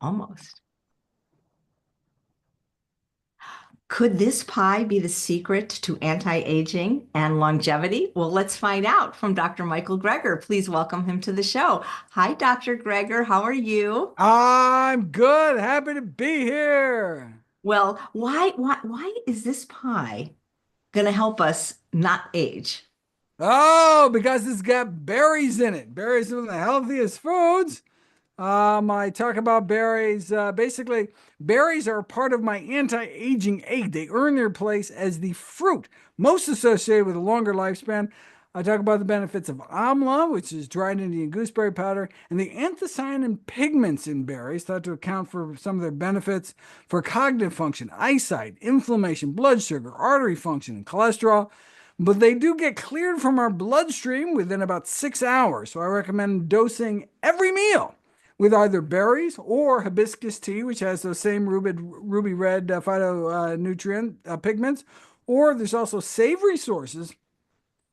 Almost. Could this pie be the secret to anti-aging and longevity? Well, let's find out from Dr. Michael Greger. Please welcome him to the show. Hi, Dr. Greger. How are you? I'm good. Happy to be here. Well, why is this pie going to help us not age? Oh, because it's got berries in it. Berries are one of the healthiest foods. I talk about berries. Basically, berries are part of my anti-aging aid. They earn their place as the fruit most associated with a longer lifespan. I talk about the benefits of amla, which is dried Indian gooseberry powder, and the anthocyanin pigments in berries, thought to account for some of their benefits for cognitive function, eyesight, inflammation, blood sugar, artery function, and cholesterol. But they do get cleared from our bloodstream within about 6 hours. So I recommend dosing every meal with either berries or hibiscus tea, which has those same ruby red phytonutrient pigments. Or there's also savory sources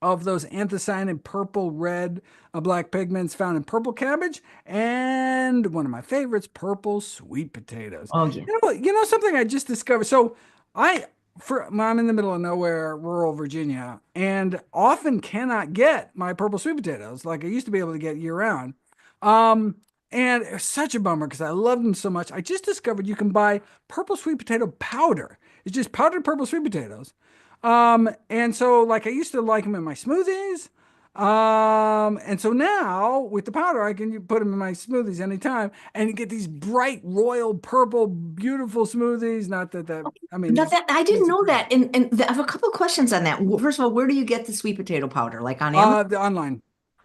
of those anthocyanin purple, red, black pigments found in purple cabbage, and one of my favorites, purple sweet potatoes. Oh, yeah. You know something I just discovered. So I I'm in the middle of nowhere, rural Virginia, and often cannot get my purple sweet potatoes like I used to be able to get year round. Um, and it's such a bummer because I love them so much. I just discovered you can buy purple sweet potato powder. It's just powdered purple sweet potatoes. And so like I used to like them in my smoothies. And so now with the powder, I can put them in my smoothies anytime and you get these bright royal purple, beautiful smoothies. Not that I mean, Now it that I didn't makes it know pretty. that, and I have a couple of questions on that. First of all, where do you get the sweet potato powder? Like on Amazon? The online,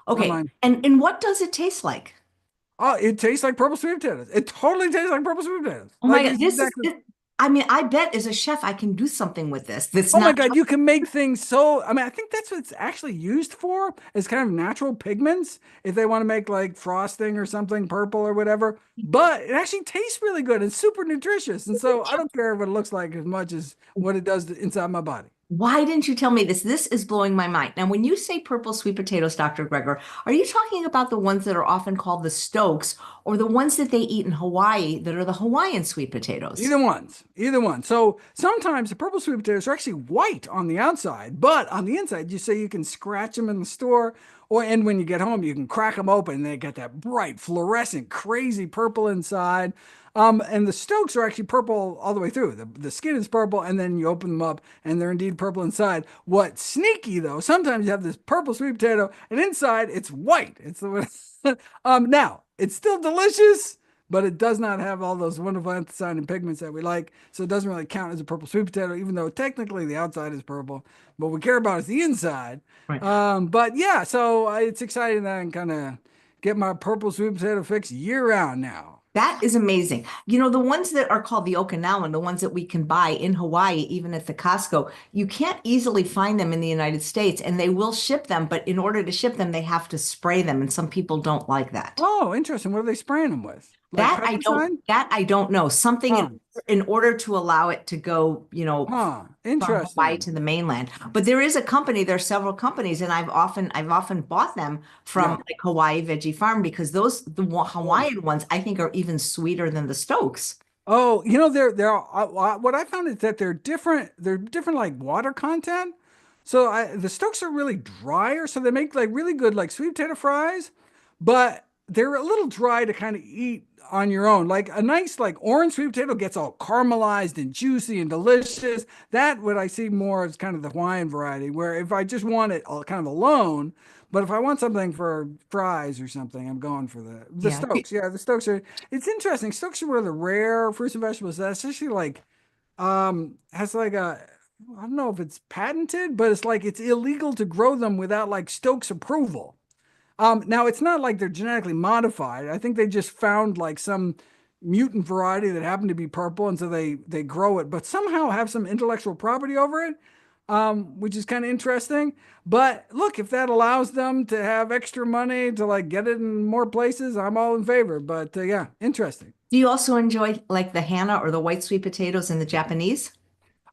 Okay, online. and what does it taste like? Oh, it tastes like purple sweet potatoes. It totally tastes like purple sweet potatoes. Oh my Like God, it's exactly. I mean, I bet as a chef I can do something with this. That's Oh my not God, you can make things so. I mean, I think that's what it's actually used for, is kind of natural pigments if they want to make like frosting or something purple or whatever. But it actually tastes really good. It's super nutritious. And so I don't care what it looks like as much as what it does inside my body. Why didn't you tell me this? This is blowing my mind. Now, when you say purple sweet potatoes, Dr. Greger, are you talking about the ones that are often called the Stokes or the ones that they eat in Hawaii that are the Hawaiian sweet potatoes? Either one. So sometimes the purple sweet potatoes are actually white on the outside, but on the inside, you say you can scratch them in the store, or and when you get home, you can crack them open. And they get that bright, fluorescent, crazy purple inside. And the Stokes are actually purple all the way through. The skin is purple, and then you open them up, and they're indeed purple inside. What's sneaky though, sometimes you have this purple sweet potato, and inside it's white. It's the now it's still delicious, but it does not have all those wonderful anthocyanin pigments that we like. So it doesn't really count as a purple sweet potato, even though technically the outside is purple. What we care about is the inside. Right. But yeah, so it's exciting that I can kind of get my purple sweet potato fix year round now. That is amazing. You know, the ones that are called the Okinawan, the ones that we can buy in Hawaii, even at the Costco, you can't easily find them in the United States and they will ship them, but in order to ship them, they have to spray them. And some people don't like that. Oh, interesting. What are they spraying them with? Like pesticide? That I don't know. Something Huh. in order to allow it to go, Huh. from Hawaii Interesting. to the mainland. But there is a company, there's several companies, and I've often bought them from Yeah. like Hawaii Veggie Farm because Oh. Hawaiian ones I think are even sweeter than the Stokes. Oh, what I found is that they're different. They're different like water content. So the Stokes are really drier, so they make like really good like sweet potato fries, but they're a little dry to kind of eat on your own. Like a nice like orange sweet potato gets all caramelized and juicy and delicious. That what I see more as kind of the Hawaiian variety, where if I just want it kind of alone, but if I want something for fries or something, I'm going for the Yeah. Stokes. Yeah, the Stokes are. It's interesting. Stokes are one of the rare fruits and vegetables that's actually like has like a I don't know if it's patented, but it's like it's illegal to grow them without like Stokes approval. Now it's not like they're genetically modified. I think they just found like some mutant variety that happened to be purple, and so they grow it, but somehow have some intellectual property over it, which is kind of interesting. But look, if that allows them to have extra money to like get it in more places, I'm all in favor. But yeah, interesting. Do you also enjoy like the Hana or the white sweet potatoes in the Japanese?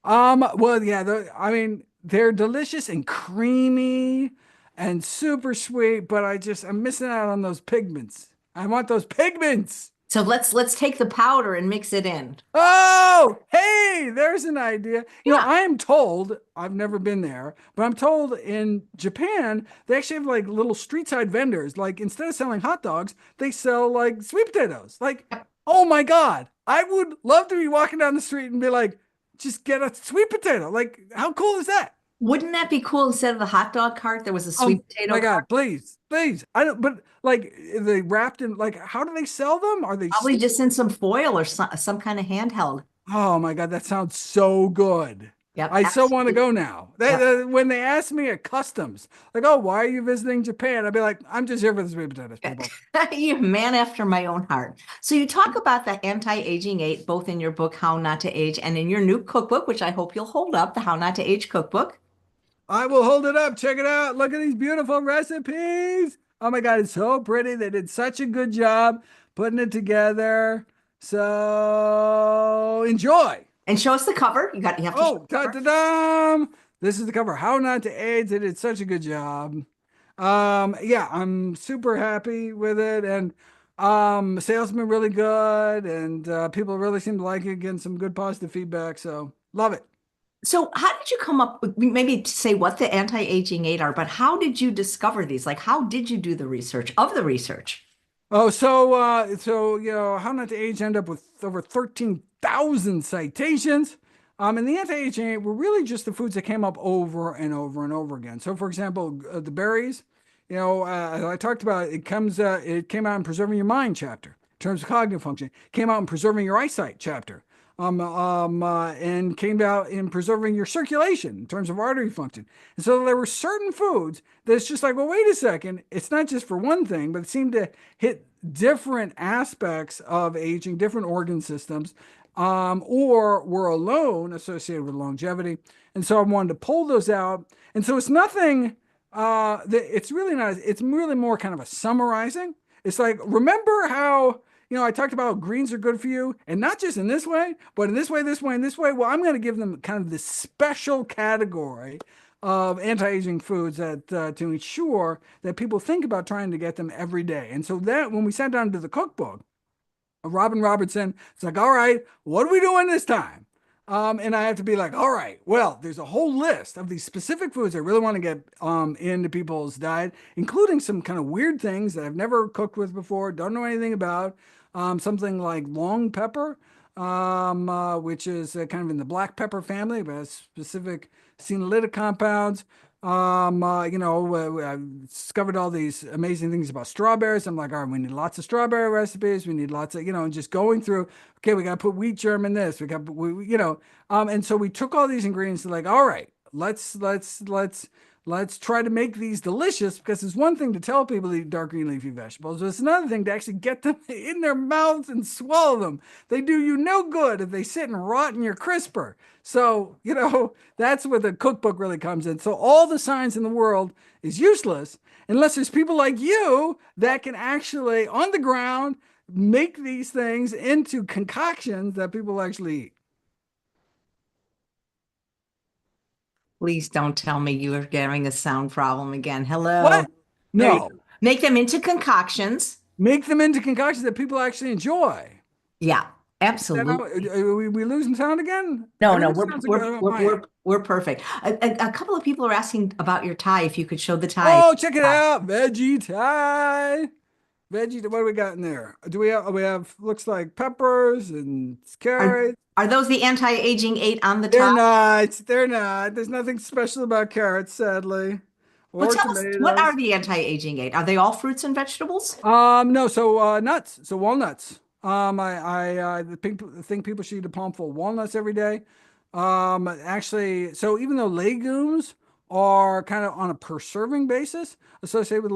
Well, yeah, I mean, they're delicious and creamy and super sweet, but I'm missing out on those pigments. I want those pigments. So let's take the powder and mix it in. Oh, hey, there's an idea. Yeah. I am told, I've never been there, but I'm told in Japan, they actually have like little street side vendors. Like instead of selling hot dogs, they sell like sweet potatoes. Like, oh my God, I would love to be walking down the street and be like, just get a sweet potato. Like, how cool is that? Wouldn't that be cool? Instead of the hot dog cart, there was a Oh sweet potato my cart. God, please, please. I don't, but like they wrapped in, like, how do they sell them? Are they Probably just in some foil or some kind of handheld. Oh my God, that sounds so good. Yep, I so want to absolutely. go now. Yep. When they ask me at customs, like, oh, why are you visiting Japan? I'd be like, I'm just here for the sweet potatoes, people. You're a man after my own heart. So you talk about the anti-aging eight, both in your book, How Not to Age, and in your new cookbook, which I hope you'll hold up, the How Not to Age cookbook. I will hold it up. Check it out. Look at these beautiful recipes. Oh my God, it's so pretty. They did such a good job putting it together. So enjoy. And show us the cover. You have to show Oh, the da cover. da da! This is the cover. How Not to AIDS. They did such a good job. Yeah, I'm super happy with it, and sales have been really good, and people really seem to like it, getting some good positive feedback. So love it. So how did you come up with maybe to say what the anti-aging eight are, but how did you discover these? Like how did you do the research of the research? Oh, so How Not to Age ended up with over 13,000 citations. And the anti-aging were really just the foods that came up over and over and over again. So, for example, the berries, I talked about it came out in preserving your mind chapter in terms of cognitive function. Came out in preserving your eyesight chapter. And came out in preserving your circulation in terms of artery function. And so there were certain foods that's just like, well, wait a second, it's not just for one thing, but it seemed to hit different aspects of aging, different organ systems, or were alone associated with longevity. And so I wanted to pull those out. And so it's nothing, it's really not, it's really more kind of a summarizing. It's like, remember how I talked about greens are good for you, and not just in this way, but in this way, this way, and this way. Well, I'm going to give them kind of this special category of anti-aging foods that to ensure that people think about trying to get them every day. And so that when we sat down to the cookbook, Robin Robertson, it's like, all right, what are we doing this time? And I have to be like, all right, well, there's a whole list of these specific foods I really want to get into people's diet, including some kind of weird things that I've never cooked with before, don't know anything about. Something like long pepper, which is kind of in the black pepper family, but has specific senolytic compounds. I discovered all these amazing things about strawberries. I'm like, all right, we need lots of strawberry recipes. We need lots of, and just going through, okay, we got to put wheat germ in this. And so we took all these ingredients and like, all right, let's try to make these delicious because it's one thing to tell people to eat dark green leafy vegetables, but it's another thing to actually get them in their mouths and swallow them. They do you no good if they sit and rot in your crisper. So, that's where the cookbook really comes in. So all the science in the world is useless unless there's people like you that can actually, on the ground, make these things into concoctions that people actually eat. Please don't tell me you are getting a sound problem again. Hello. What? There you No. go. Make them into concoctions. Make them into concoctions that people actually enjoy. Yeah, Then absolutely. we losing sound again? No, no, Everything sounds like on my end. we're perfect. A couple of people are asking about your tie, if you could show the tie. Oh, check it out. Veggie Thai. Veggie, what do we got in there? We have looks like peppers and Are carrots. are those the anti-aging eight on the They're tie? not. They're not. There's nothing special about carrots, sadly. Well, Or tell us, what are tomatoes. the anti-aging eight? Are they all fruits and vegetables? No, so nuts, so walnuts. I think people should eat a palmful of walnuts every day. Actually, so even though legumes are kind of on a per serving basis associated with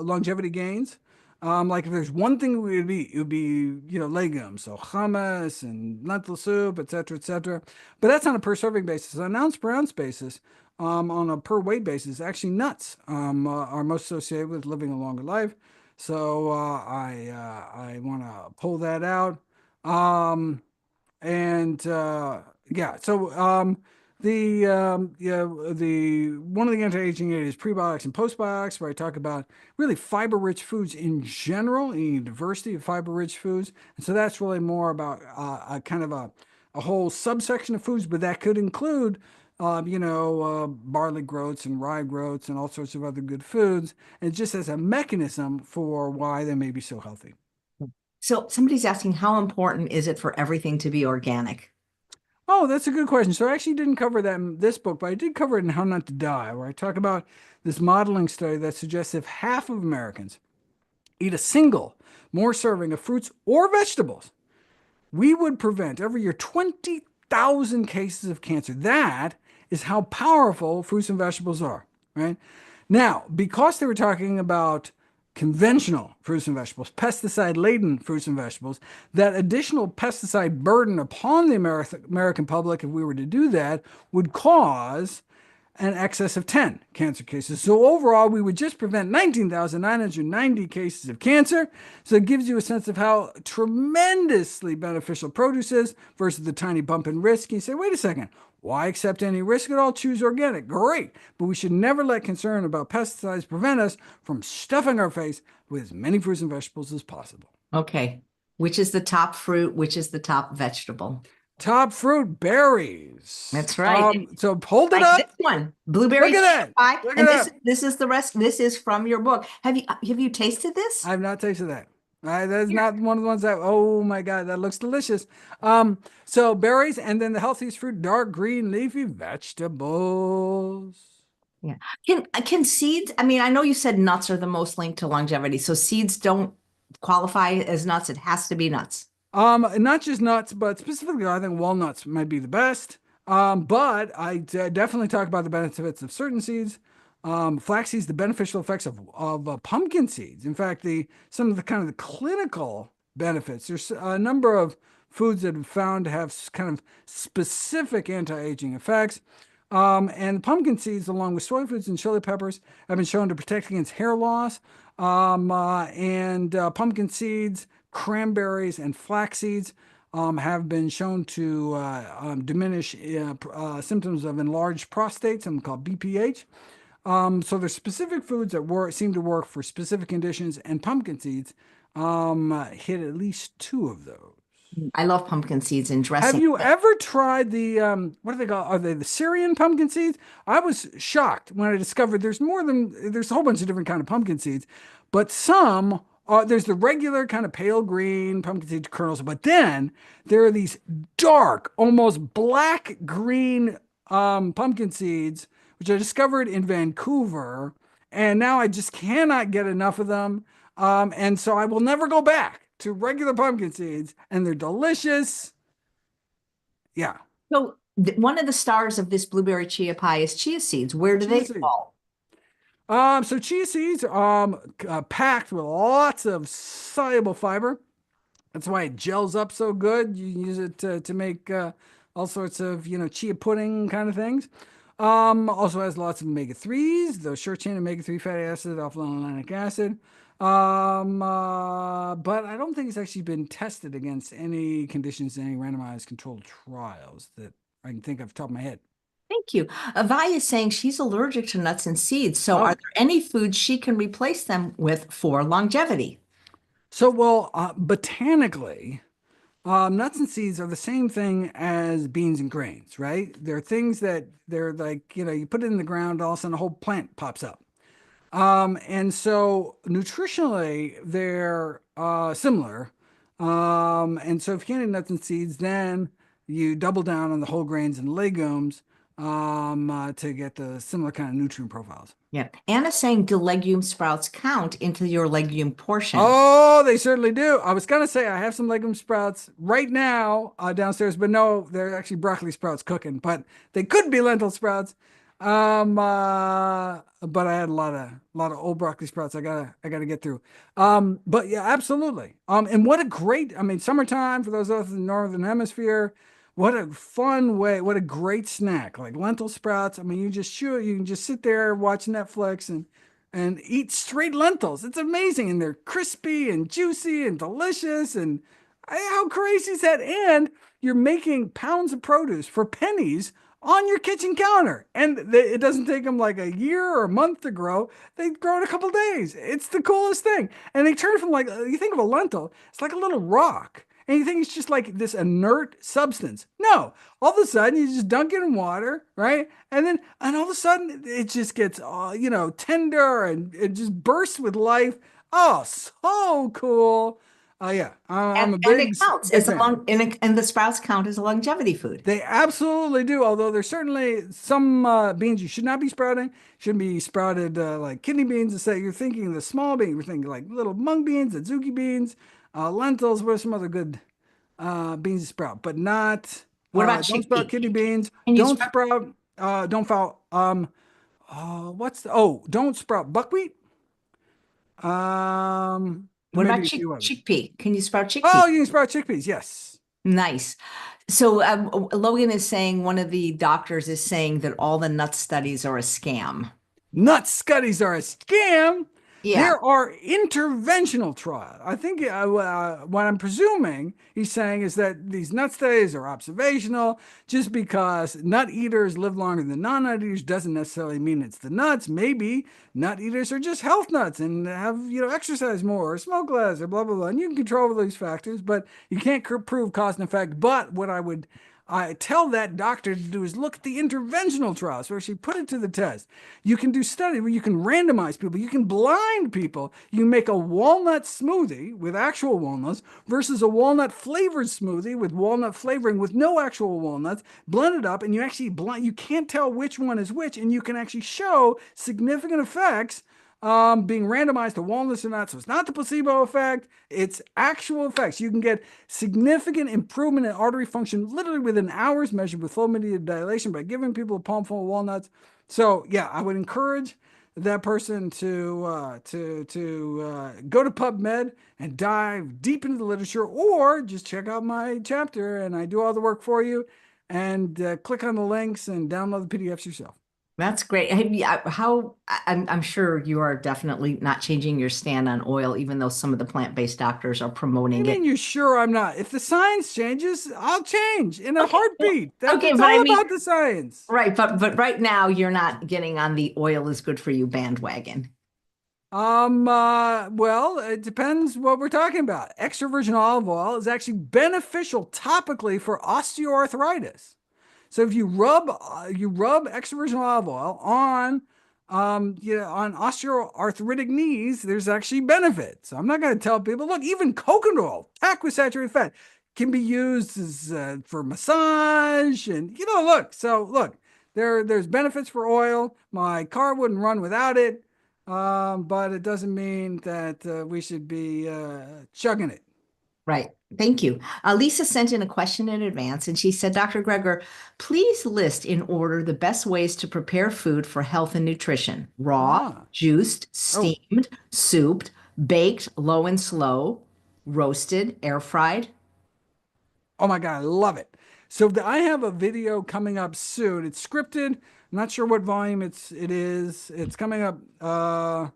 longevity gains, like if there's one thing it would be legumes, so hummus and lentil soup, et cetera, et cetera. But that's on a per serving basis. On an ounce per ounce basis, on a per weight basis, actually nuts are most associated with living a longer life. So I want to pull that out. And yeah, so the one of the anti-aging aids is prebiotics and postbiotics, where I talk about really fiber-rich foods in general, eating diversity of fiber-rich foods, and so that's really more about a kind of a whole subsection of foods, but that could include barley groats and rye groats and all sorts of other good foods, and just as a mechanism for why they may be so healthy. So somebody's asking, how important is it for everything to be organic? Oh, that's a good question. So I actually didn't cover that in this book, but I did cover it in How Not to Die, where I talk about this modeling study that suggests if half of Americans eat a single more serving of fruits or vegetables, we would prevent every year 20,000 cases of cancer. That is how powerful fruits and vegetables are, right? Now, because they were talking about conventional fruits and vegetables, pesticide-laden fruits and vegetables, that additional pesticide burden upon the American public, if we were to do that, would cause an excess of 10 cancer cases. So overall, we would just prevent 19,990 cases of cancer. So it gives you a sense of how tremendously beneficial produce is versus the tiny bump in risk. You say, wait a second, why accept any risk at all? Choose organic. Great. But we should never let concern about pesticides prevent us from stuffing our face with as many fruits and vegetables as possible. Okay. Which is the top fruit? Which is the top vegetable? Top fruit, berries. That's right. So hold it Like this up. one, blueberry Look at that. pie. Look And at this that. this is the rest. This is from your book. Have you tasted this? I have not tasted that. That's not one of the ones that, oh my God, that looks delicious. So berries, and then the healthiest fruit, dark green leafy vegetables. Yeah. Can seeds, I mean, I know you said nuts are the most linked to longevity, so seeds don't qualify as nuts. It has to be nuts. Not just nuts, but specifically, I think walnuts might be the best. But I definitely talk about the benefits of certain seeds. Flax seeds, the beneficial effects of pumpkin seeds. In fact, some of the kind of the clinical benefits. There's a number of foods that have found to have kind of specific anti-aging effects. And pumpkin seeds, along with soy foods and chili peppers, have been shown to protect against hair loss. Pumpkin seeds, cranberries, and flax seeds have been shown to diminish symptoms of enlarged prostate, something called BPH. So there's specific foods that seem to work for specific conditions, and pumpkin seeds hit at least two of those. I love pumpkin seeds in Have dressing. you ever tried the what do they call? Are they the Syrian pumpkin seeds? I was shocked when I discovered there's a whole bunch of different kind of pumpkin seeds, but some are there's the regular kind of pale green pumpkin seed kernels, but then there are these dark, almost black green pumpkin seeds, which I discovered in Vancouver, and now I just cannot get enough of them. And so I will never go back to regular pumpkin seeds, and they're delicious. Yeah, So one of the stars of this blueberry chia pie is chia seeds. Where do chia they seeds. fall? So chia seeds packed with lots of soluble fiber. That's why it gels up so good. You use it to make all sorts of, chia pudding kind of things. Also has lots of omega-3s, those short-chain omega-3 fatty acids, alpha-linolenic acid. But I don't think it's actually been tested against any conditions in any randomized controlled trials that I can think of off the top of my head. Thank you. Avi is saying she's allergic to nuts and seeds. So are Oh, there any foods she can replace them with for longevity? so botanically, nuts and seeds are the same thing as beans and grains, right? They're things that they're like, you put it in the ground, all of a sudden a whole plant pops up. And so nutritionally, they're similar. And so if you can't eat nuts and seeds, then you double down on the whole grains and legumes to get the similar kind of nutrient profiles. Yeah. Anna's saying, do legume sprouts count into your legume portion? Oh, they certainly do. I was gonna say I have some legume sprouts right now downstairs, but no, they're actually broccoli sprouts cooking, but they could be lentil sprouts. But I had a lot of old broccoli sprouts I gotta get through. But yeah, absolutely. And what a great, I mean, summertime for those of us in the Northern Hemisphere, what a fun way, what a great snack, like lentil sprouts. I mean, you can just sit there, watch Netflix and eat straight lentils. It's amazing. And they're crispy and juicy and delicious. And how crazy is that? And you're making pounds of produce for pennies on your kitchen counter. And it doesn't take them like a year or a month to grow. They grow in a couple days. It's the coolest thing. And they turn from like, you think of a lentil, it's like a little rock. And you think it's just like this inert substance. No, all of a sudden you just dunk it in water, right? And all of a sudden it just gets, tender and it just bursts with life. Oh, so cool. Yeah, I'm a And it counts big as a fan. and the sprouts count as a longevity food. They absolutely do. Although there's certainly some beans you should not be sprouting. Shouldn't be sprouted like kidney beans. Instead, you're thinking the small bean. You're thinking like little mung beans, zucchini beans, lentils. What are some other good beans to sprout? But not. What about Don't sprout chickpea? kidney beans. Can you Don't sprout? sprout. Don't foul. Don't sprout buckwheat. What about Maybe a few others. chickpea? Can you sprout Oh, chickpea? you can sprout chickpeas. Yes. Nice. So Logan is saying one of the doctors is saying that all the nut studies are a scam. Nut studies are a scam. Yeah. There are interventional trials. I think what I'm presuming he's saying is that these nut studies are observational. Just because nut eaters live longer than non-nut eaters doesn't necessarily mean it's the nuts. Maybe nut eaters are just health nuts and have, exercise more or smoke less or blah, blah, blah. And you can control these factors, but you can't prove cause and effect. But what I tell that doctor to do is look at the interventional trials where she put it to the test. You can do studies where you can randomize people, you can blind people. You can make a walnut smoothie with actual walnuts versus a walnut flavored smoothie with walnut flavoring with no actual walnuts. Blend it up, and you can't tell which one is which, and you can actually show significant effects being randomized to walnuts or not. So it's not the placebo effect, it's actual effects. You can get significant improvement in artery function literally within hours measured with flow mediated dilation by giving people a palmful of walnuts. So yeah, I would encourage that person to go to PubMed and dive deep into the literature, or just check out my chapter and I do all the work for you, and click on the links and download the PDFs yourself. That's great. I'm sure you are definitely not changing your stand on oil, even though some of the plant-based doctors are I promoting it. mean, you're sure I'm not? If the science changes, I'll change in a Okay, heartbeat. okay, It's but I all mean, about the science. right, but right now you're not getting on the oil is good for you bandwagon. Well, it depends what we're talking about. Extra virgin olive oil is actually beneficial topically for osteoarthritis. So if you rub extra virgin olive oil on osteoarthritic knees, there's actually benefit. So I'm not going to tell people, look, even coconut oil, packed with saturated fat, can be used as for massage, and look, there's benefits for oil. My car wouldn't run without it, but it doesn't mean that we should be chugging it. Right. Thank you. Lisa sent in a question in advance and she said, Dr. Greger, please list in order the best ways to prepare food for health and nutrition: raw, Ah, juiced, oh, steamed, souped, baked, low and slow, roasted, air fried. oh my God, I love it. So I have a video coming up soon. It's scripted. I'm not sure what volume it is. It's coming up soon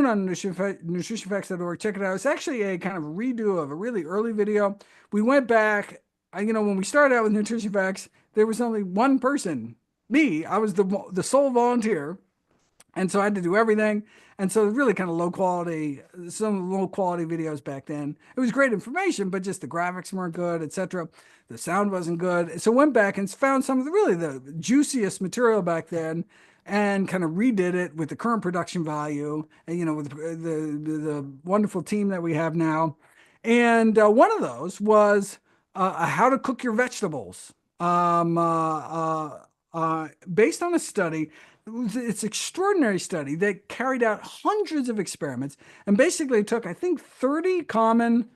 on nutritionfacts.org. Check it out. It's actually a kind of redo of a really early video. We went back, when we started out with Nutrition Facts, there was only one person, me. I was the sole volunteer. And so I had to do everything. And so really kind of some low quality videos back then. It was great information, but just the graphics weren't good, etc. The sound wasn't good. So went back and found some of the juiciest material back then and kind of redid it with the current production value and, with the wonderful team that we have now. And one of those was how to cook your vegetables. Based on a study. It's an extraordinary study that carried out hundreds of experiments and basically took, I think, 30 common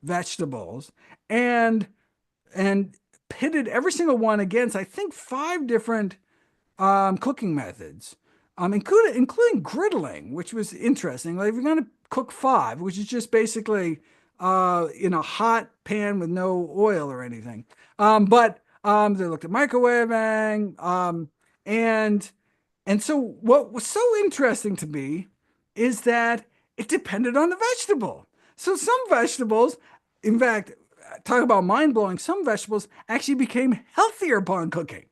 vegetables and pitted every single one against, I think, 5 different cooking methods, including griddling, which was interesting. Like if you're going to cook 5, which is just basically in a hot pan with no oil or anything. But they looked at microwaving and so what was so interesting to me is that it depended on the vegetable. So some vegetables, in fact, talk about mind blowing, some vegetables actually became healthier upon cooking.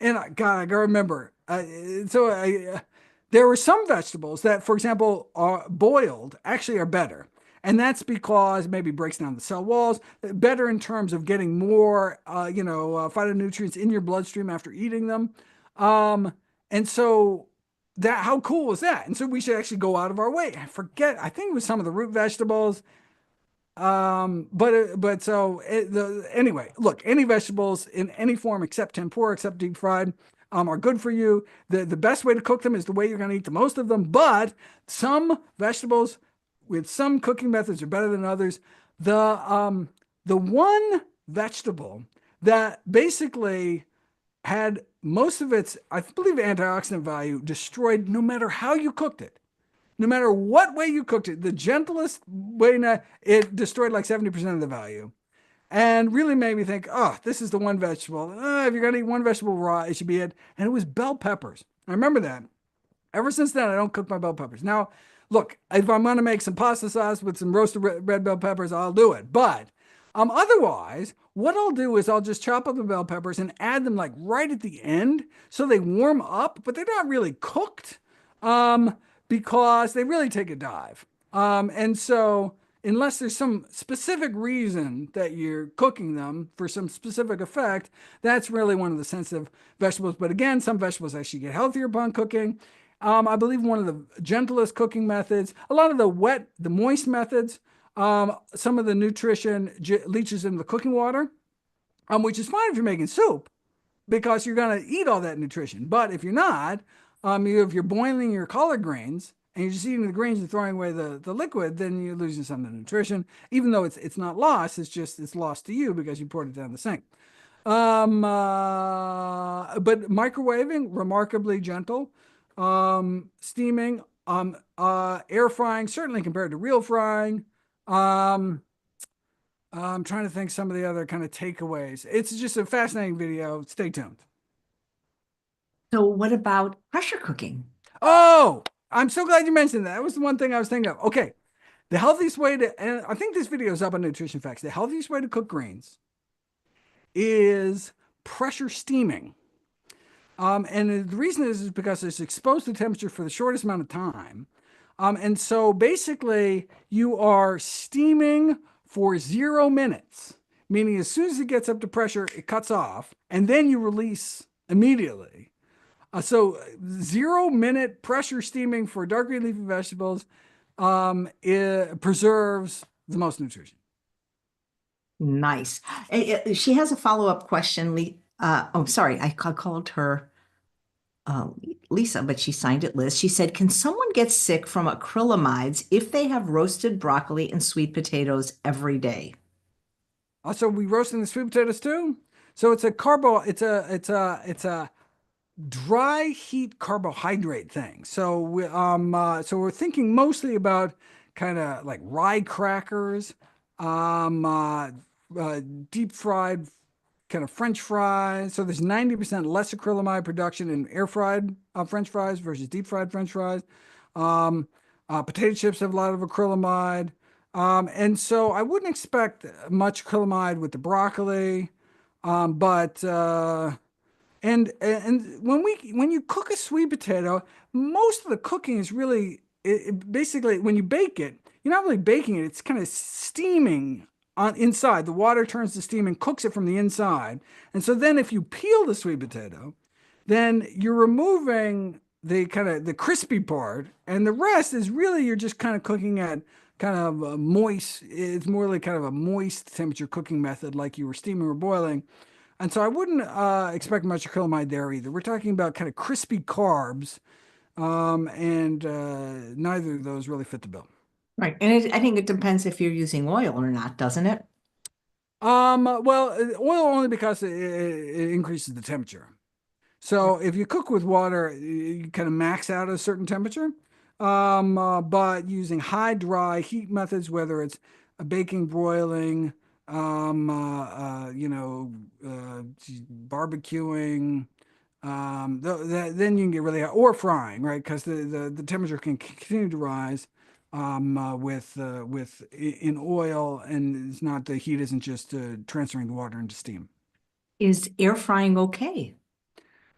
And God, I gotta remember. There were some vegetables that, for example, are boiled actually are better. And that's because maybe breaks down the cell walls, better in terms of getting more, phytonutrients in your bloodstream after eating them. Um, and so how cool was that? And so we should actually go out of our way. I think it was some of the root vegetables. Anyway, look, any vegetables in any form except tempura, except deep fried, are good for you. The best way to cook them is the way you're going to eat the most of them. But some vegetables with some cooking methods are better than others. The one vegetable that basically had most of its, I believe, antioxidant value destroyed no matter how you cooked it, no matter what way you cooked it, the gentlest way, it destroyed like 70% of the value. And really made me think, oh, this is the one vegetable. If you're going to eat one vegetable raw, it should be it. And it was bell peppers. I remember that. Ever since then, I don't cook my bell peppers. Now, look, if I'm going to make some pasta sauce with some roasted red bell peppers, I'll do it. But otherwise, what I'll do is I'll just chop up the bell peppers and add them like right at the end so they warm up, but they're not really cooked um, because they really take a dive. And so, unless there's some specific reason that you're cooking them for some specific effect, that's really one of the sensitive vegetables. But again, some vegetables actually get healthier upon cooking. I believe one of the gentlest cooking methods, a lot of the moist methods, some of the nutrition leaches into the cooking water, which is fine if you're making soup because you're going to eat all that nutrition. But if you're not, if you're boiling your collard greens and you're just eating the greens and throwing away the liquid, then you're losing some of the nutrition. Even though it's not lost, it's lost to you because you poured it down the sink. But microwaving, remarkably gentle. Steaming, air frying, certainly compared to real frying. Um, I'm trying to think some of the other kind of takeaways. It's just a fascinating video. Stay tuned. So what about pressure cooking? Oh, I'm so glad you mentioned that. That was the one thing I was thinking of. Okay. The healthiest way to, and I think this video is up on Nutrition Facts. The healthiest way to cook greens is pressure steaming. And the reason is because it's exposed to temperature for the shortest amount of time. And so basically, you are steaming for 0 minutes, meaning as soon as it gets up to pressure, it cuts off, and then you release immediately. So 0 minute pressure steaming for dark green leafy vegetables it preserves the most nutrition. Nice. She has a follow-up question. Sorry, I called her uh, Lisa, but she signed it Liz. She said, "Can someone get sick from acrylamides if they have roasted broccoli and sweet potatoes every day?" Also, we roasting the sweet potatoes too. So it's a dry heat carbohydrate thing. So we're thinking mostly about kind of like rye crackers, um, uh, deep fried kind of French fries. So there's 90% less acrylamide production in air fried French fries versus deep fried French fries. Potato chips have a lot of acrylamide. And so I wouldn't expect much acrylamide with the broccoli. But and when you cook a sweet potato, most of the cooking is really basically when you bake it, you're not really baking it. It's kind of steaming on inside. The water turns to steam and cooks it from the inside. And so then if you peel the sweet potato, then you're removing the kind of the crispy part, and the rest is really you're just kind of cooking at kind of a moist. It's more like kind of a moist temperature cooking method, like you were steaming or boiling. And so I wouldn't expect much acrylamide there either. We're talking about kind of crispy carbs, and neither of those really fit the bill. Right. And I think it depends if you're using oil or not, doesn't it? Oil only because it increases the temperature. So if you cook with water, you kind of max out at a certain temperature. But using high dry heat methods, whether it's baking, broiling, barbecuing, then you can get really hot, or frying, right? Because the temperature can continue to rise in oil, and it's not the heat isn't just transferring the water into steam. Is air frying okay?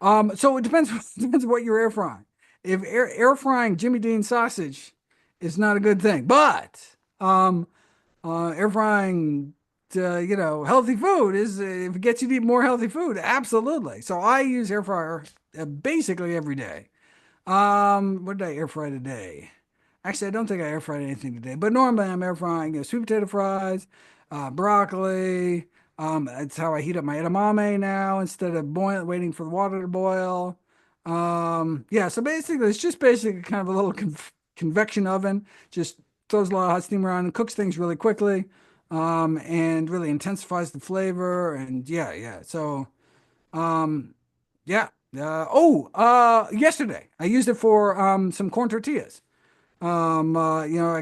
So it depends depends what you're air frying. If air frying Jimmy Dean sausage is not a good thing, but air frying healthy food is if it gets you to eat more healthy food, absolutely. So I use air fryer basically every day. What did I air fry today? Actually, I don't think I air fried anything today, but normally I'm air frying sweet potato fries, broccoli. That's how I heat up my edamame now instead of waiting for the water to boil. Yeah, so basically, it's just basically kind of a little convection oven. Just throws a lot of hot steam around and cooks things really quickly, and really intensifies the flavor. And yeah, yeah. So, um, yeah. Yesterday I used it for some corn tortillas. I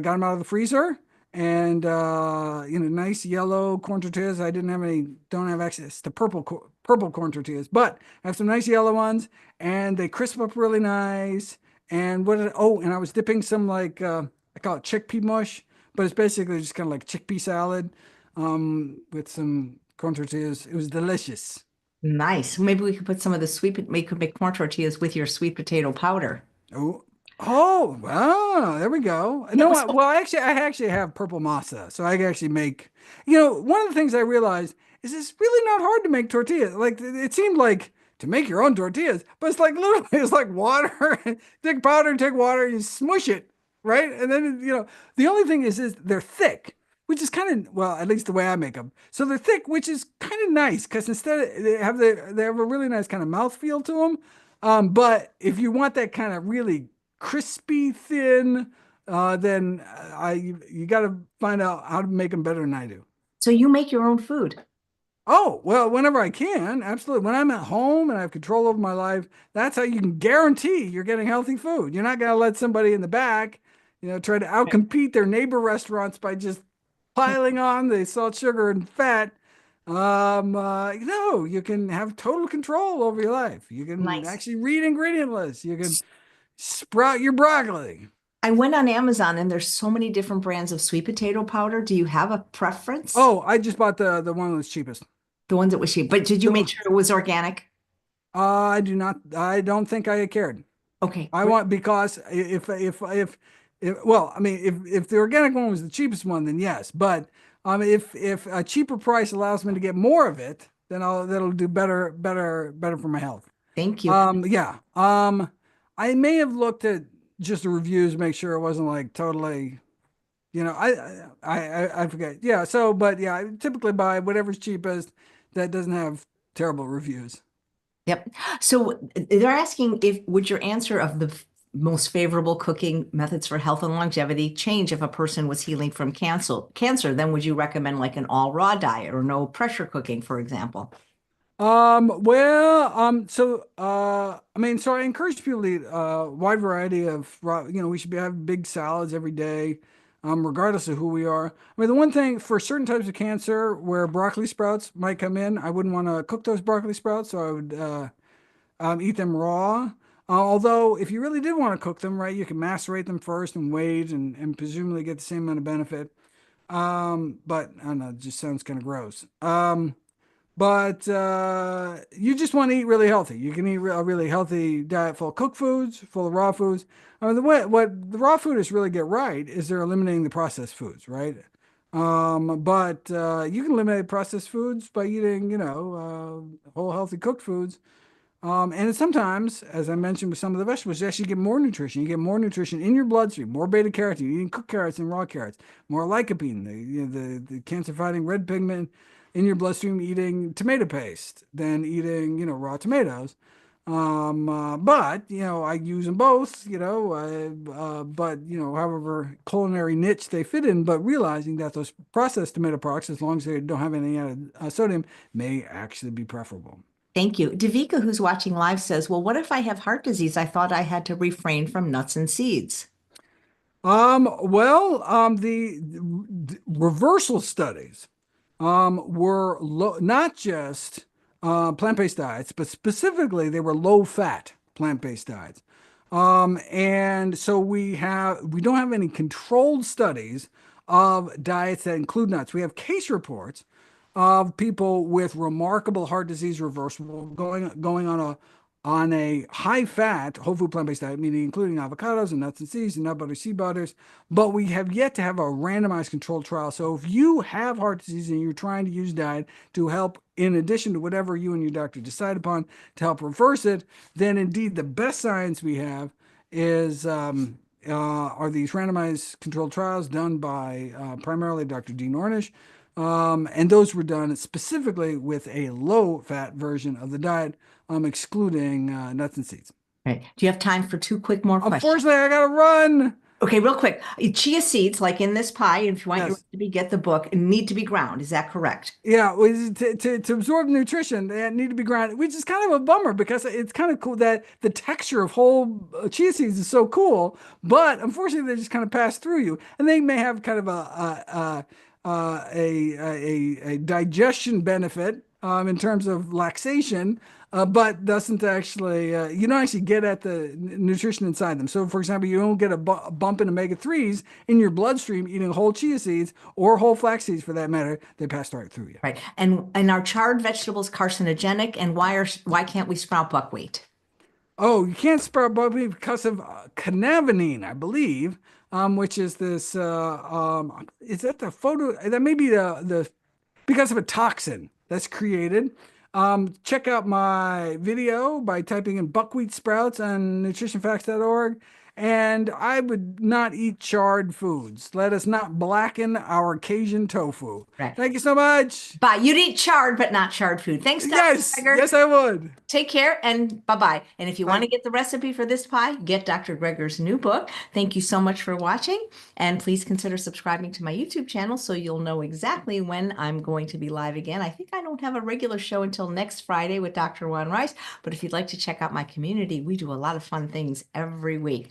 got them out of the freezer and nice yellow corn tortillas. Don't have access to purple corn tortillas, but I have some nice yellow ones and they crisp up really nice. And I was dipping some I call it chickpea mush, but it's basically just kind of like chickpea salad, with some corn tortillas. It was delicious. Nice. Maybe we could put some of the we could make corn tortillas with your sweet potato powder. Oh, oh, wow. There we go. Yeah, No, so I actually have purple masa, so I can actually make. One of the things I realized is it's really not hard to make tortillas. Like it seemed like to make your own tortillas, but it's like literally it's like water, take powder, take water, you smush it, right? And then the only thing is they're thick, which is kind of well, at least the way I make them. So they're thick, which is kind of nice because they have a really nice kind of mouth feel to them. But if you want that kind of really crispy thin, then you got to find out how to make them better than I do. so you make your own food. Oh, well, whenever I can, absolutely. When I'm at home and I have control over my life, that's how you can guarantee you're getting healthy food. You're not going to let somebody in the back, try to outcompete their neighbor restaurants by just piling on the salt, sugar, and fat. No, you can have total control over your life. You can Nice. actually read ingredient lists. You can sprout your broccoli. I went on Amazon and there's so many different brands of sweet potato powder. Do you have a preference? Oh, I just bought the one that's cheapest. The ones that was cheap, but did you make The, sure it was organic? I do not. I don't think I cared. Okay, I great. want because if well, I mean, if the organic one was the cheapest one, then yes. But if a cheaper price allows me to get more of it, then that'll do better for my health. Thank you. Yeah. I may have looked at just the reviews, make sure it wasn't like totally, I forget. Yeah. So, but yeah, I typically buy whatever's cheapest that doesn't have terrible reviews. Yep. So they're asking if would your answer of the most favorable cooking methods for health and longevity change if a person was healing from cancer, then would you recommend like an all raw diet or no pressure cooking, for example? I mean, so I encourage people to eat a wide variety of raw, we should be having big salads every day, regardless of who we are. I mean, the one thing for certain types of cancer where broccoli sprouts might come in, I wouldn't want to cook those broccoli sprouts, so I would eat them raw. Although, if you really did want to cook them, right, you can macerate them first and wait and presumably get the same amount of benefit. But I don't know, it just sounds kind of gross. But you just want to eat really healthy. You can eat a really healthy diet full of cooked foods, full of raw foods. I mean, what the raw foodists really get right is they're eliminating the processed foods, right? But you can eliminate processed foods by eating, whole healthy cooked foods. And sometimes, as I mentioned with some of the vegetables, you actually get more nutrition. You get more nutrition in your bloodstream, more beta carotene, eating cooked carrots and raw carrots, more lycopene, the cancer-fighting red pigment in your bloodstream eating tomato paste than eating, raw tomatoes. But, I use them both, but, however culinary niche they fit in, but realizing that those processed tomato products, as long as they don't have any added sodium, may actually be preferable. Thank you. Davika, who's watching live, says, well, what if I have heart disease? I thought I had to refrain from nuts and seeds. The reversal studies were not just plant-based diets, but specifically they were low-fat plant-based diets. And so we don't have any controlled studies of diets that include nuts. We have case reports of people with remarkable heart disease reversal going on on a high fat, whole food plant based diet, meaning including avocados and nuts and seeds and nut butter, seed butters. But we have yet to have a randomized controlled trial. So if you have heart disease and you're trying to use diet to help, in addition to whatever you and your doctor decide upon to help reverse it, then indeed the best science we have is are these randomized controlled trials done by primarily Dr. Dean Ornish. And those were done specifically with a low-fat version of the diet, excluding nuts and seeds. Right. Do you have time for two quick more questions? Unfortunately, I gotta run. Okay, real quick. Chia seeds, like in this pie, if you want your Yes. recipe, get the book, need to be ground. Is that correct? Yeah, to absorb nutrition, they need to be ground, which is kind of a bummer because it's kind of cool that the texture of whole chia seeds is so cool, but unfortunately they just kind of pass through you, and they may have kind of a digestion benefit in terms of laxation, but doesn't actually you don't actually get at the nutrition inside them. So, for example, you don't get a bump in omega-3s in your bloodstream eating whole chia seeds or whole flax seeds for that matter. They pass right through you. Right. And are charred vegetables carcinogenic? And why can't we sprout buckwheat? Oh, you can't sprout buckwheat because of cannabinine, I believe, which is this. Is that the photo? That may be the because of a toxin that's created. Check out my video by typing in buckwheat sprouts on nutritionfacts.org. And I would not eat charred foods. Let us not blacken our Cajun tofu. Right. Thank you so much. Bye. You'd eat charred, but not charred food. Thanks, Dr. Yes, Greger. yes, I would. Take care and bye-bye. And if you want Bye. to get the recipe for this pie, get Dr. Greger's new book. Thank you so much for watching. And please consider subscribing to my YouTube channel so you'll know exactly when I'm going to be live again. I think I don't have a regular show until next Friday with Dr. Juan Rice. But if you'd like to check out my community, we do a lot of fun things every week.